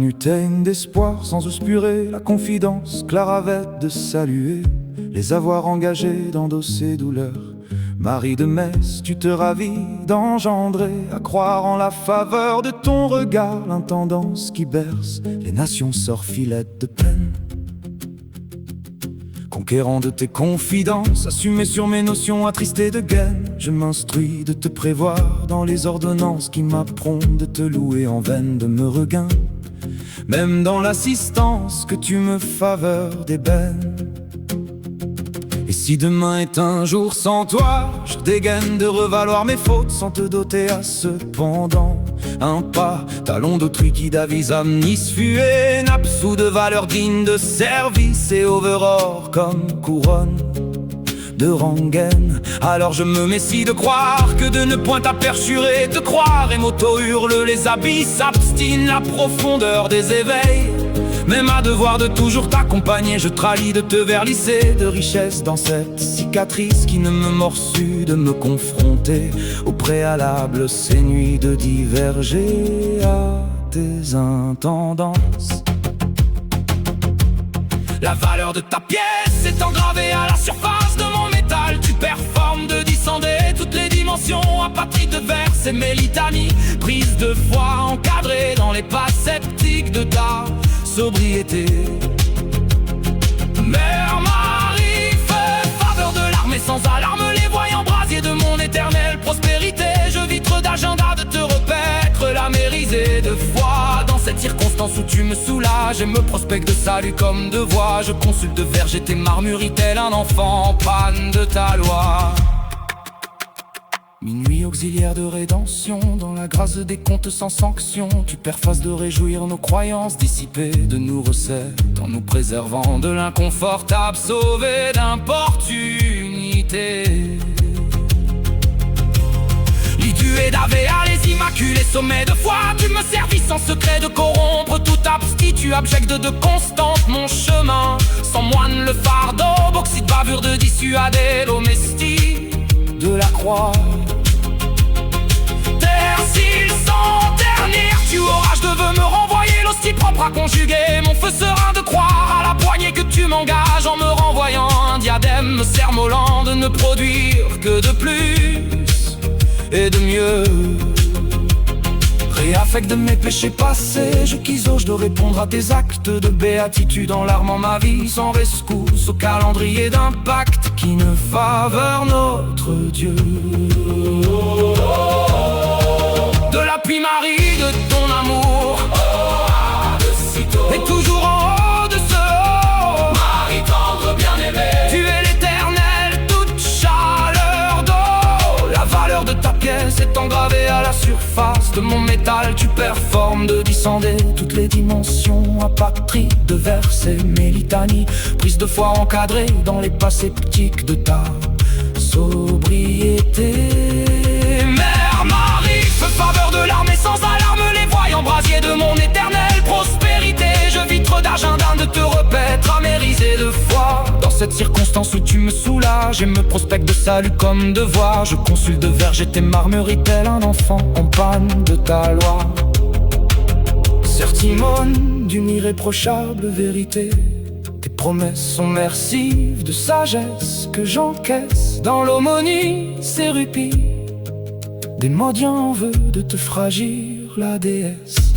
nu teigne d'espoir sans obscurer la confidence que la ravette de saluer, les avoir engagés d'endosser douleur. Marie de Metz, tu te ravis d'engendrer, à croire en la faveur de ton regard, l'intendance qui berce les nations sorfilettes de peine. Conquérant de tes confidences, assumé sur mes notions attristées de gaine, je m'instruis de te prévoir dans les ordonnances qui m'appront de te louer en vaine de me regain, même dans l'assistance que tu me faveurs d'ébène. Et si demain est un jour sans toi, je dégaine de revaloir mes fautes sans te doter à cependant un pas, talon d'autrui qui d'avise amnis fuet, n'absous de valeur digne de service et overor comme couronne de rengaine. Alors je me messie de croire que de ne point t'aperchurer, de croire et m'auto-hurle les abysses, abstine la profondeur des éveils. Même à devoir de toujours t'accompagner, je trahis de te verlisser de richesse dans cette cicatrice qui ne me morsut de me confronter au préalable ces nuits de diverger à tes intendances. La valeur de ta pièce est engravée à la surface de mon métal. Tu performes de descender toutes les dimensions, apathie de vers et mes litanies, prise de foi encadrée dans les pas sceptiques de ta sobriété. Mère Marie, feu, faveur de l'armée sans alarme, les voyants brasiers de mon éternelle prospérité. Je vitre d'agenda de te repaître la mérisée de foi. Dans cette circonstance où tu me soulages et me prospectes de salut comme de voix, je consulte de verger tes marmuries tel un enfant en panne de ta loi. Minuit auxiliaire de rédemption, dans la grâce des comptes sans sanction, tu perfaces de réjouir nos croyances dissipées, de nous recettes en nous préservant de l'inconfortable, sauvés d'importunité. L'itué d'Avéa, les immaculés sommets de foi, tu me servis sans secret de corrompre tout abstitu, abjecte de constante mon chemin. Sans moine le fardeau, bauxite bavure de dissuader l'homestie de la croix. Terre, s'ils sans ternir, tu orage de veux me renvoyer l'hostie propre à conjuguer mon feu serein de croire à la poignée que tu m'engages en me renvoyant un diadème me sermolant de ne produire que de plus et de mieux. Réaffect de mes péchés passés, je qu'isauge de répondre à tes actes de béatitude en larmant ma vie sans rescousse au calendrier d'un pacte qui ne faveur notre Dieu. De l'appui Marie de ton amour, et toujours en haut de ce haut, Marie tendre bien-aimée, tu es l'éternelle toute chaleur d'eau. La valeur de ta pièce est engravée à la surface de mon métal, tu performes de descender toutes les dimensions, apatrie de verser mes litanies, prise de foi encadrée dans les pas sceptiques de ta sobriété. Mère Marie, feu faveur de l'armée sans alarme, les voyants brasiers de mon éternelle prospérité. Je vitre d'agenda de te repaître à mérisée de foi. Dans cette circonstance où tu me soulages et me prospectes de salut comme devoir, je consulte de verger tes marmuries tel un enfant en panne de ta loi. Certimone d'une irréprochable vérité, tes promesses sont mercives de sagesse que j'encaisse dans l'aumônie sérupie des mendiants en vœu de te fragir la déesse.